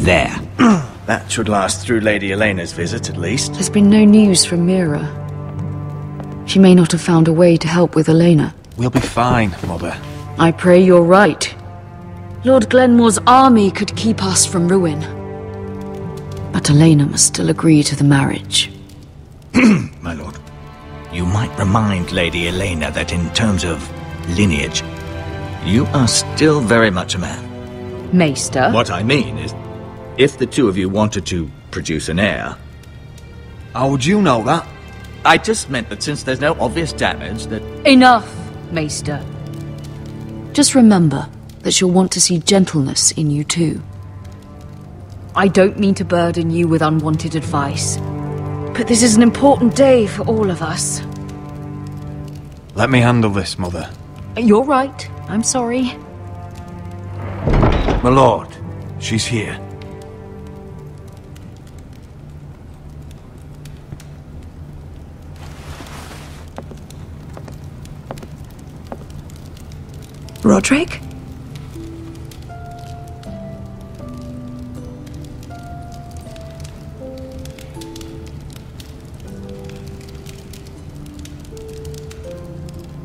there. That should last through Lady Elena's visit, at least. There's been no news from Mira. She may not have found a way to help with Elena. We'll be fine, Mother. I pray you're right. Lord Glenmore's army could keep us from ruin. But Elena must still agree to the marriage. My lord, you might remind Lady Elena that in terms of lineage, you are still very much a man. Maester? What I mean is, if the two of you wanted to produce an heir... How would you know that? I just meant that since there's no obvious damage, that... Enough, Maester. Just remember that she'll want to see gentleness in you too. I don't mean to burden you with unwanted advice, but this is an important day for all of us. Let me handle this, Mother. You're right. I'm sorry. My lord, she's here. Roderick?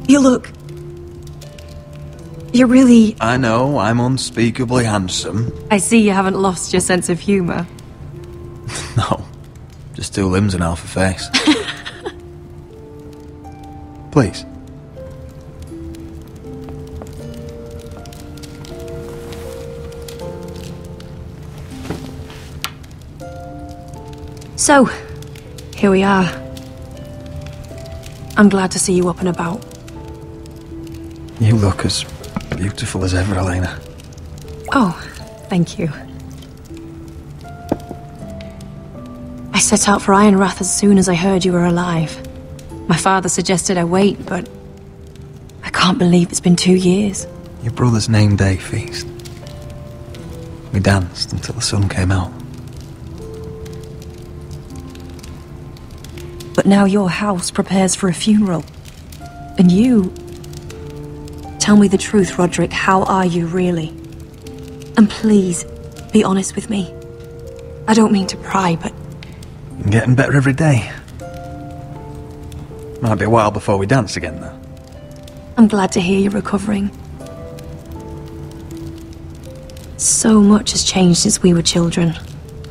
You look... You're really... I know, I'm unspeakably handsome. I see you haven't lost your sense of humour. No, just two limbs and half a face. Please. So, here we are. I'm glad to see you up and about. You look as beautiful as ever, Elena. Oh, thank you. I set out for Ironrath as soon as I heard you were alive. My father suggested I wait, but I can't believe it's been 2 years. Your brother's name day feast. We danced until the sun came out. But now your house prepares for a funeral. And you... Tell me the truth, Roderick. How are you, really? And please, be honest with me. I don't mean to pry, but... I'm getting better every day. Might be a while before we dance again, though. I'm glad to hear you're recovering. So much has changed since we were children.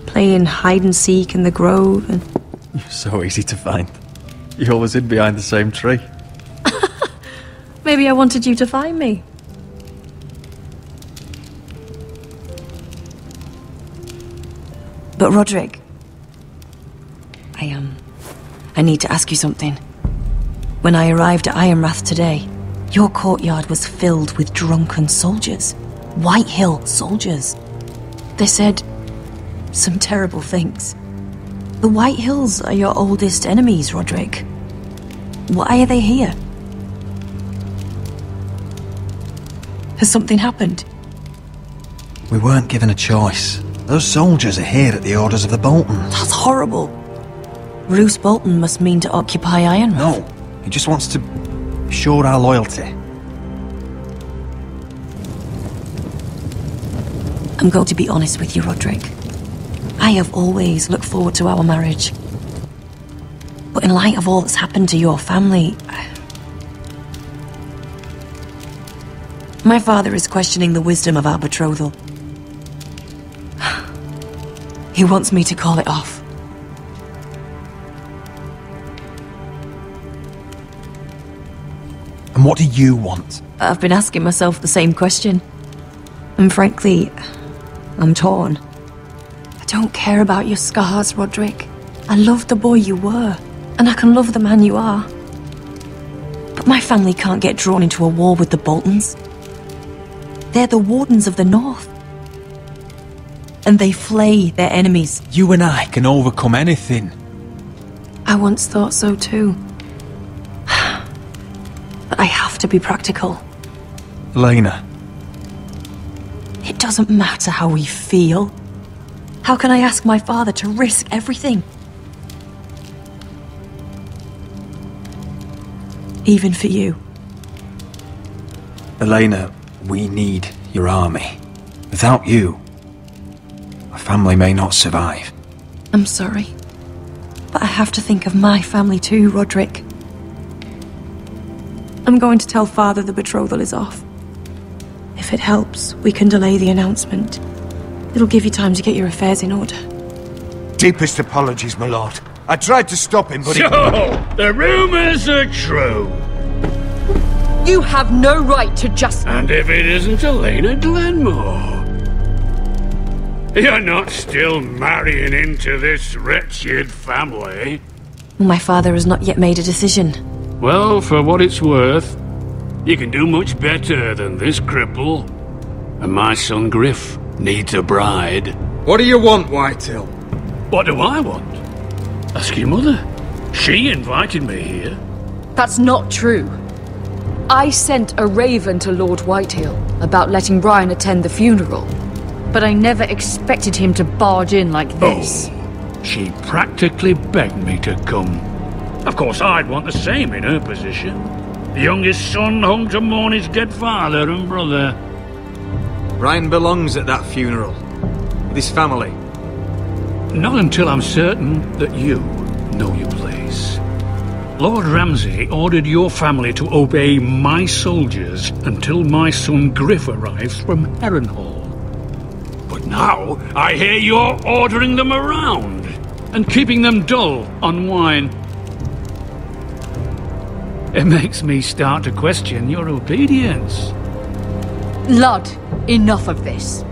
Playing hide-and-seek in the grove and... You're so easy to find. You always hid behind the same tree. Maybe I wanted you to find me. But Roderick... I need to ask you something. When I arrived at Ironrath today, your courtyard was filled with drunken soldiers. Whitehill soldiers. They said some terrible things. The Whitehills are your oldest enemies, Roderick. Why are they here? Has something happened? We weren't given a choice. Those soldiers are here at the orders of the Boltons. That's horrible. Roose Bolton must mean to occupy Ironrath. No, he just wants to assure our loyalty. I'm going to be honest with you, Roderick. I have always looked forward to our marriage. But in light of all that's happened to your family... My father is questioning the wisdom of our betrothal. He wants me to call it off. And what do you want? I've been asking myself the same question. And frankly, I'm torn. I don't care about your scars, Roderick. I love the boy you were, and I can love the man you are. But my family can't get drawn into a war with the Boltons. They're the Wardens of the North. And they flay their enemies. You and I can overcome anything. I once thought so too. But I have to be practical. Elena. It doesn't matter how we feel. How can I ask my father to risk everything? Even for you. Elena, we need your army. Without you, our family may not survive. I'm sorry, but I have to think of my family too, Roderick. I'm going to tell Father the betrothal is off. If it helps, we can delay the announcement. It'll give you time to get your affairs in order. Deepest apologies, my lord. I tried to stop him, but So, the rumors are true. You have no right to just... And if it isn't Elena Glenmore? You're not still marrying into this wretched family? My father has not yet made a decision. Well, for what it's worth, you can do much better than this cripple. And my son Griff needs a bride. What do you want, Whitehill? What do I want? Ask your mother. She invited me here. That's not true. I sent a raven to Lord Uайтhill about letting Brian attend the funeral. But I never expected him to barge in like this. Oh, she practically begged me to come. Of course, I'd want the same in her position. The youngest son home to mourn his dead father and brother. Brian belongs at that funeral. With his family. Not until I'm certain that you know your place. Lord Ramsay ordered your family to obey my soldiers until my son Griff arrives from Harrenhal. But now, I hear you're ordering them around and keeping them dull on wine. It makes me start to question your obedience. Lud, enough of this.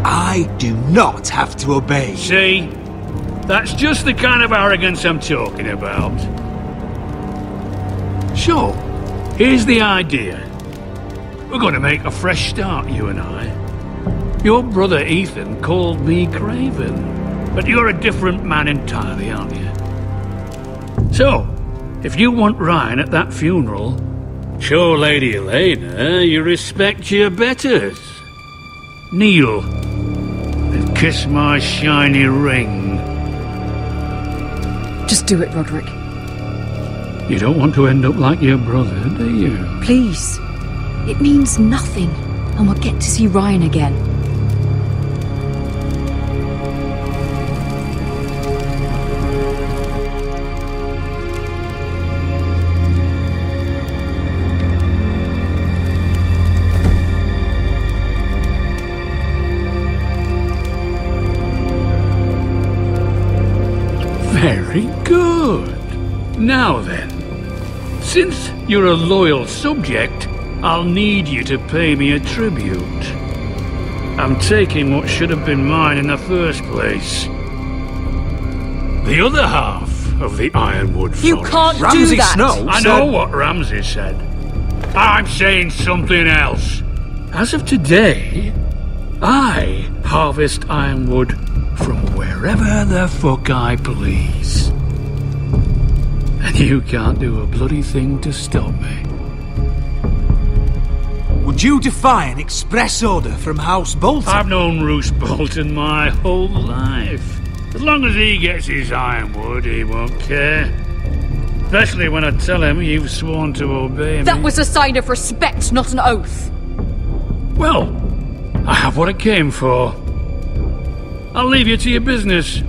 I do not have to obey. See? That's just the kind of arrogance I'm talking about. So, here's the idea. We're going to make a fresh start, you and I. Your brother Ethan called me Craven, but you're a different man entirely, aren't you? So, if you want Ryan at that funeral, show Lady Elena you respect your betters. Kneel and kiss my shiny ring. Just do it, Roderick. You don't want to end up like your brother, do you? Please. It means nothing, and we'll get to see Ryan again. Very good. Now then, since you're a loyal subject, I'll need you to pay me a tribute. I'm taking what should have been mine in the first place. The other half of the Ironwood Forest. You can't Ramsay do that! Snow I know what Ramsay said. I'm saying something else. As of today, I harvest ironwood from wherever the fuck I please. And you can't do a bloody thing to stop me. Would you defy an express order from House Bolton? I've known Roose Bolton my whole life. As long as he gets his ironwood, he won't care. Especially when I tell him you've sworn to obey me. That was a sign of respect, not an oath. Well, I have what I came for. I'll leave you to your business.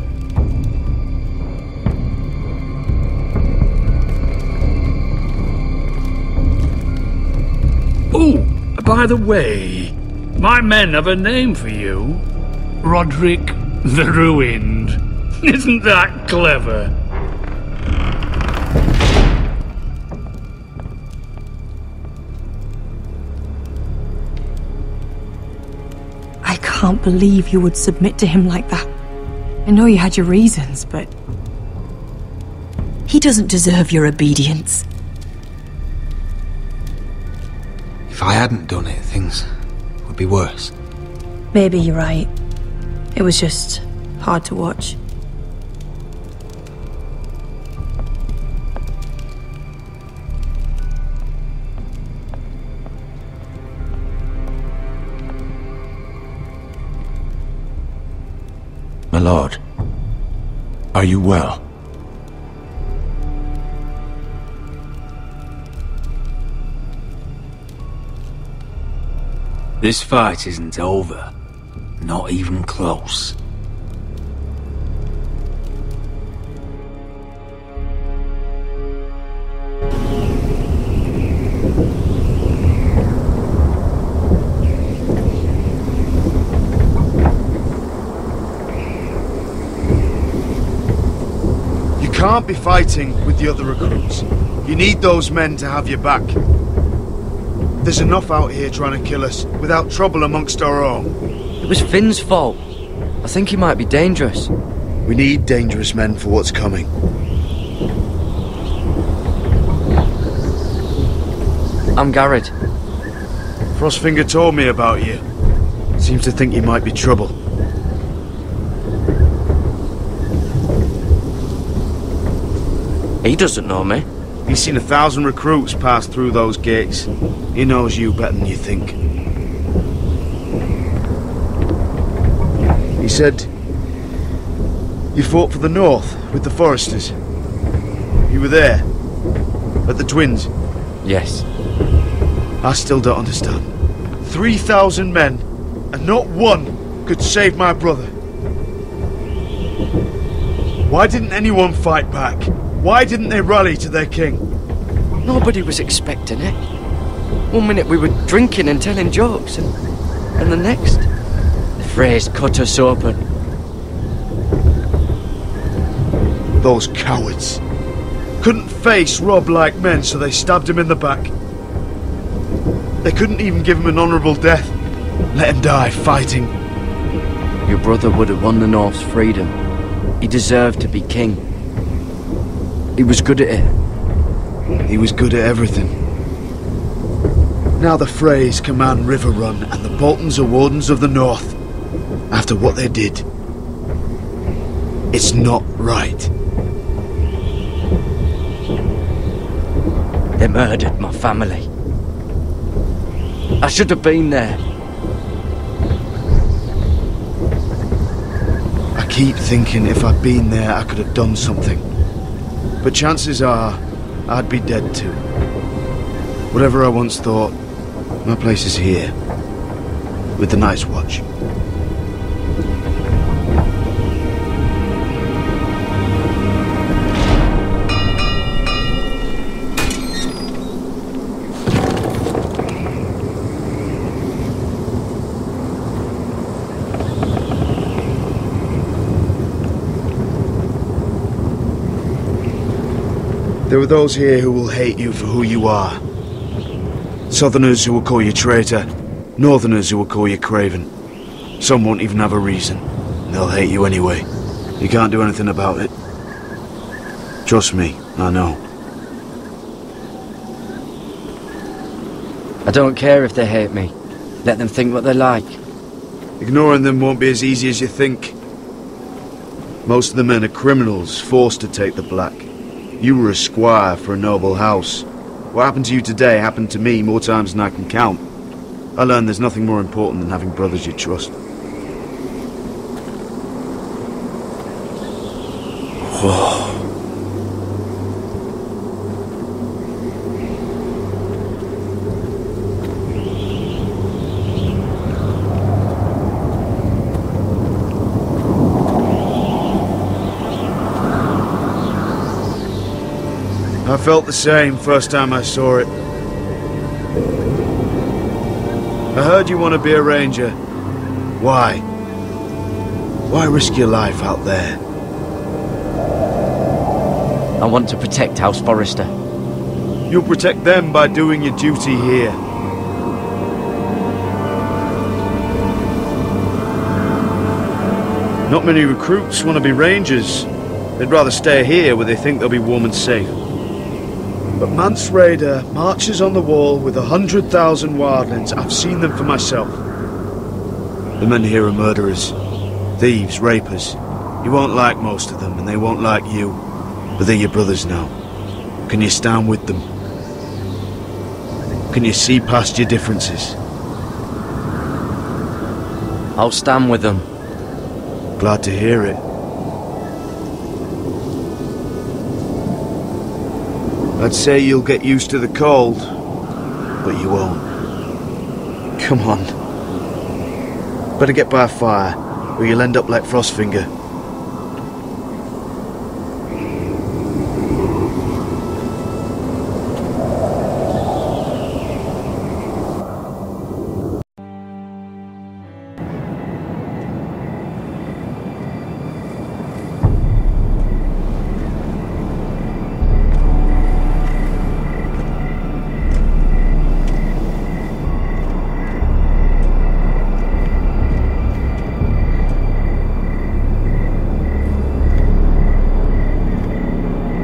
Oh, by the way, my men have a name for you. Roderick the Ruined. Isn't that clever? I can't believe you would submit to him like that. I know you had your reasons, but... he doesn't deserve your obedience. If I hadn't done it, things would be worse. Maybe you're right. It was just hard to watch. My lord, are you well? This fight isn't over. Not even close. You can't be fighting with the other recruits. You need those men to have your back. There's enough out here trying to kill us without trouble amongst our own. It was Finn's fault. I think he might be dangerous. We need dangerous men for what's coming. I'm Garrett. Frostfinger told me about you. Seems to think you might be trouble. He doesn't know me. He's seen 1,000 recruits pass through those gates. He knows you better than you think. He said you fought for the North with the Forresters. You were there at the Twins. Yes. I still don't understand. 3,000 men, and not one could save my brother. Why didn't anyone fight back? Why didn't they rally to their king? Nobody was expecting it. One minute we were drinking and telling jokes, and the next, the phrase cut us open. Those cowards. Couldn't face Rob like men, so they stabbed him in the back. They couldn't even give him an honourable death. Let him die fighting. Your brother would have won the North's freedom. He deserved to be king. He was good at it. He was good at everything. Now the Freys command River Run, and the Boltons are wardens of the North. After what they did. It's not right. They murdered my family. I should have been there. I keep thinking if I'd been there I could have done something. But chances are, I'd be dead too. Whatever I once thought, my place is here. With the Night's Watch. There are those here who will hate you for who you are. Southerners who will call you traitor. Northerners who will call you craven. Some won't even have a reason. They'll hate you anyway. You can't do anything about it. Trust me, I know. I don't care if they hate me. Let them think what they like. Ignoring them won't be as easy as you think. Most of the men are criminals, forced to take the black. You were a squire for a noble house. What happened to you today happened to me more times than I can count. I learned there's nothing more important than having brothers you trust. Whoa. I felt the same first time I saw it. I heard you want to be a ranger. Why? Why risk your life out there? I want to protect House Forrester. You'll protect them by doing your duty here. Not many recruits want to be rangers. They'd rather stay here where they think they'll be warm and safe. But Mance Raider marches on the wall with 100,000 wildlings. I've seen them for myself. The men here are murderers, thieves, rapers. You won't like most of them, and they won't like you. But they're your brothers now. Can you stand with them? Can you see past your differences? I'll stand with them. Glad to hear it. I'd say you'll get used to the cold, but you won't. Come on. Better get by a fire, or you'll end up like Frostfinger.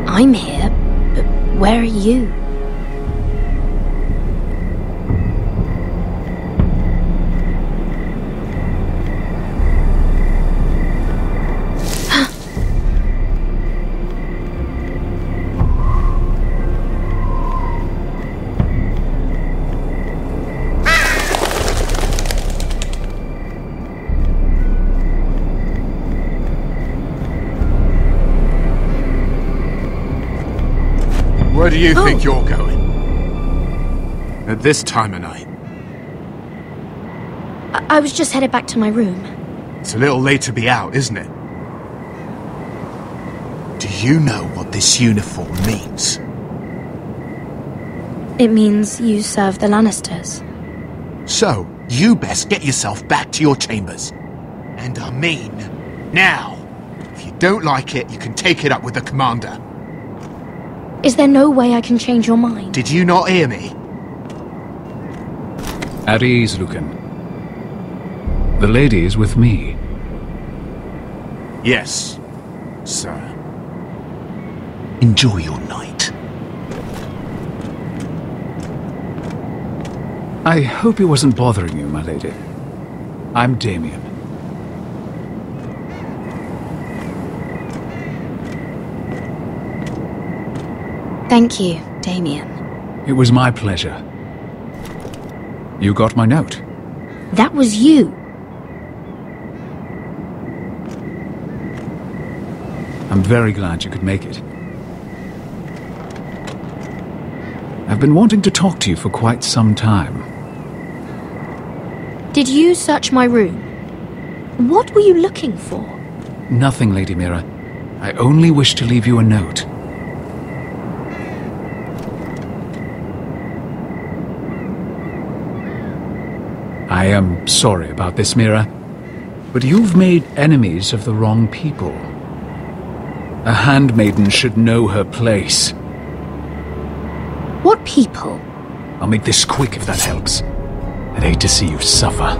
I'm here, but where are you? Where do you think you're going? At this time of night? I was just headed back to my room. It's a little late to be out, isn't it? Do you know what this uniform means? It means you serve the Lannisters. So, you best get yourself back to your chambers. And I mean, now. If you don't like it, you can take it up with the commander. Is there no way I can change your mind? Did you not hear me? At ease, Lucan. The lady is with me. Yes, sir. Enjoy your night. I hope he wasn't bothering you, my lady. I'm Damien. Thank you, Damien. It was my pleasure. You got my note? That was you. I'm very glad you could make it. I've been wanting to talk to you for quite some time. Did you search my room? What were you looking for? Nothing, Lady Mira. I only wish to leave you a note. I am sorry about this, Mira, but you've made enemies of the wrong people. A handmaiden should know her place. What people? I'll make this quick if that helps. I'd hate to see you suffer.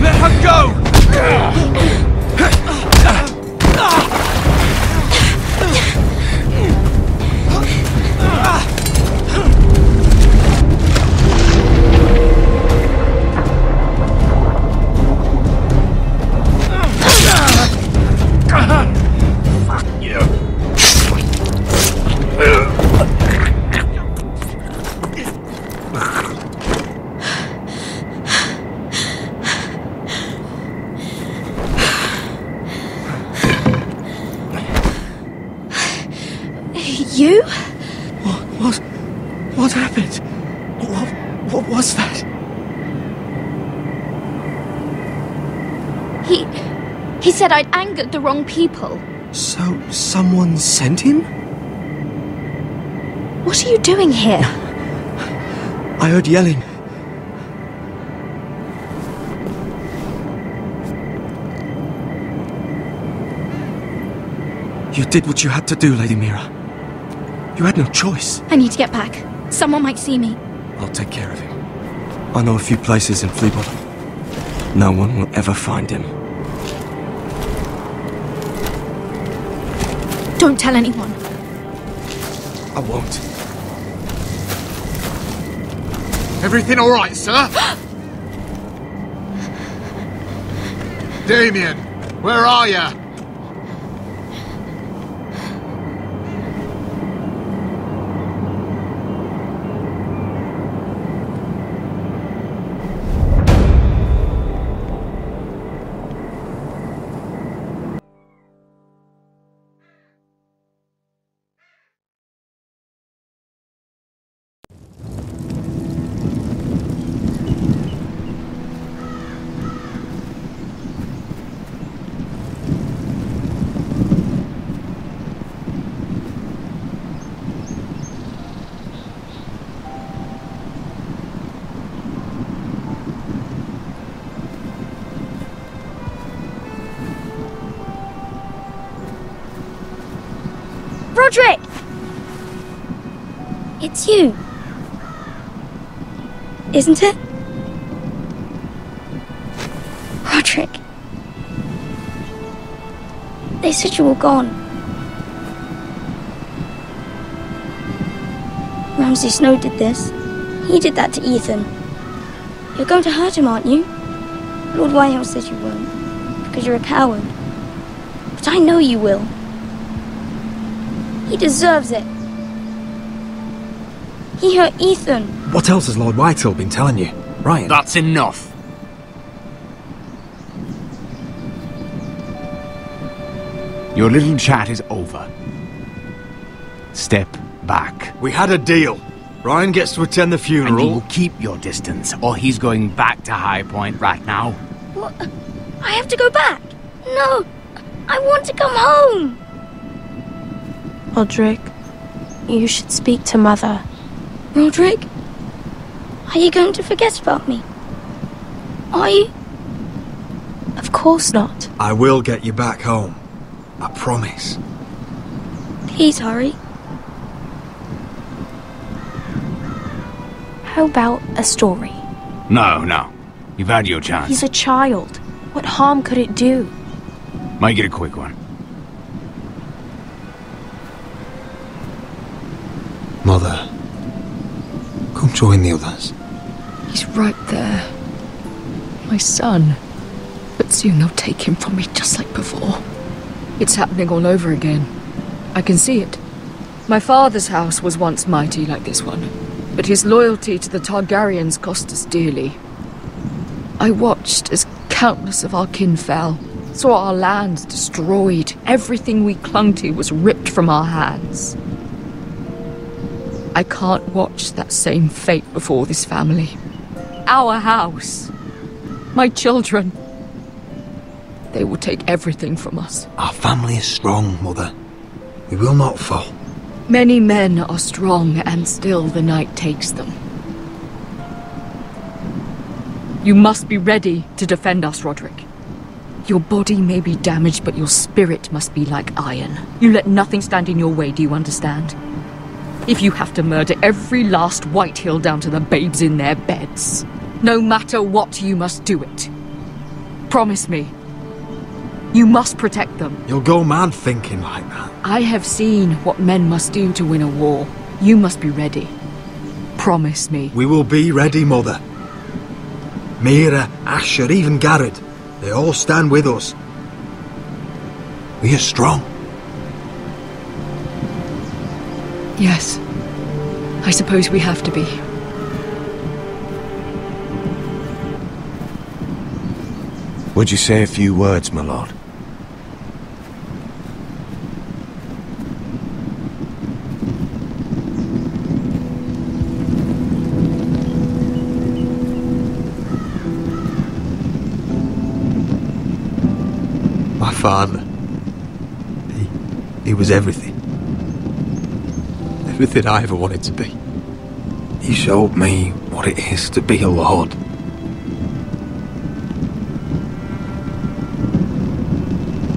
Let her go! You? What happened? What was that? He said I'd angered the wrong people. So, someone sent him? What are you doing here? I heard yelling. You did what you had to do, Lady Mira. You had no choice. I need to get back. Someone might see me. I'll take care of him. I know a few places in Fleabottom. No one will ever find him. Don't tell anyone. I won't. Everything all right, sir? Damien, where are you? Roderick! It's you. Isn't it? Roderick. They said you were gone. Ramsay Snow did this. He did that to Ethan. You're going to hurt him, aren't you? Lord Whitehill says you won't, because you're a coward. But I know you will. He deserves it. He hurt Ethan. What else has Lord Whitehill been telling you, Ryan? That's enough. Your little chat is over. Step back. We had a deal. Ryan gets to attend the funeral. And you will keep your distance, or he's going back to High Point right now. What? I have to go back? No! I want to come home! Roderick, you should speak to Mother. Roderick? Are you going to forget about me? Are you? Of course not. I will get you back home. I promise. Please hurry. How about a story? No. You've had your chance. He's a child. What harm could it do? Make it a quick one. Mother, come join the others. He's right there. My son. But soon they'll take him from me just like before. It's happening all over again. I can see it. My father's house was once mighty like this one, but his loyalty to the Targaryens cost us dearly. I watched as countless of our kin fell, saw our lands destroyed, everything we clung to was ripped from our hands. I can't watch that same fate before this family. Our house. My children. They will take everything from us. Our family is strong, Mother. We will not fall. Many men are strong, and still the night takes them. You must be ready to defend us, Roderick. Your body may be damaged, but your spirit must be like iron. You let nothing stand in your way, do you understand? If you have to murder every last Whitehill down to the babes in their beds, no matter what, you must do it. Promise me. You must protect them. You'll go mad thinking like that. I have seen what men must do to win a war. You must be ready. Promise me. We will be ready, Mother. Mira, Asher, even Garrett, they all stand with us. We are strong. Yes. I suppose we have to be. Would you say a few words, my lord? My father, he was everything. Everything I ever wanted to be. He showed me what it is to be a lord.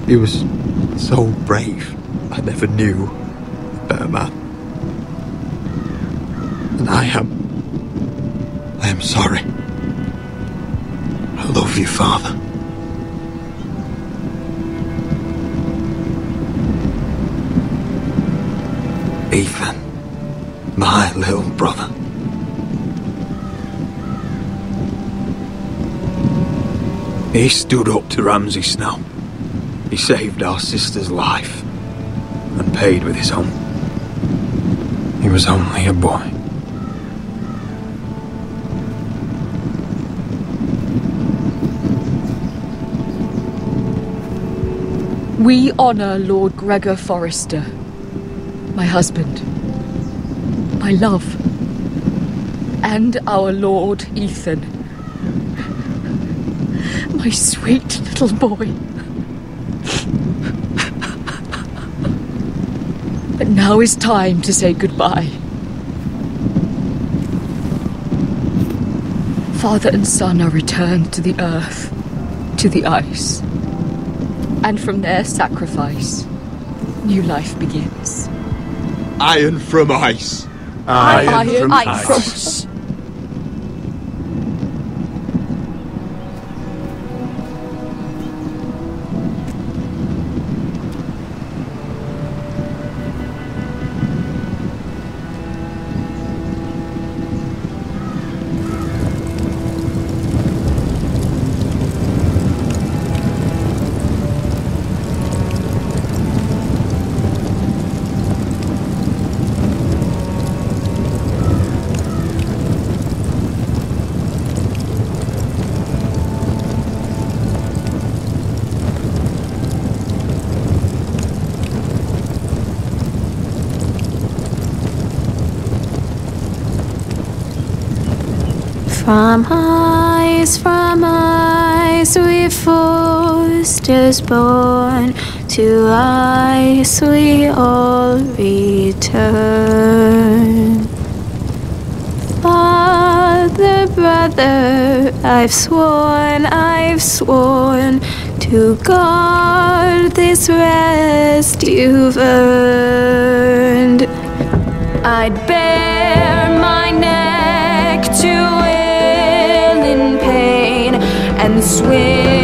He was so brave, I never knew a better man. And I am sorry. I love you, Father. Ethan, my little brother. He stood up to Ramsay Snow. He saved our sister's life and paid with his own. He was only a boy. We honor Lord Gregor Forrester, my husband, my love, and our Lord Ethan, my sweet little boy. But now is time to say goodbye. Father and son are returned to the earth, to the ice. And from their sacrifice, new life begins. Iron from ice. Iron from ice. ice. From ice we Forresters born, to ice we all return. Father, brother, I've sworn to guard this rest you've earned. I'd bare my neck to and swim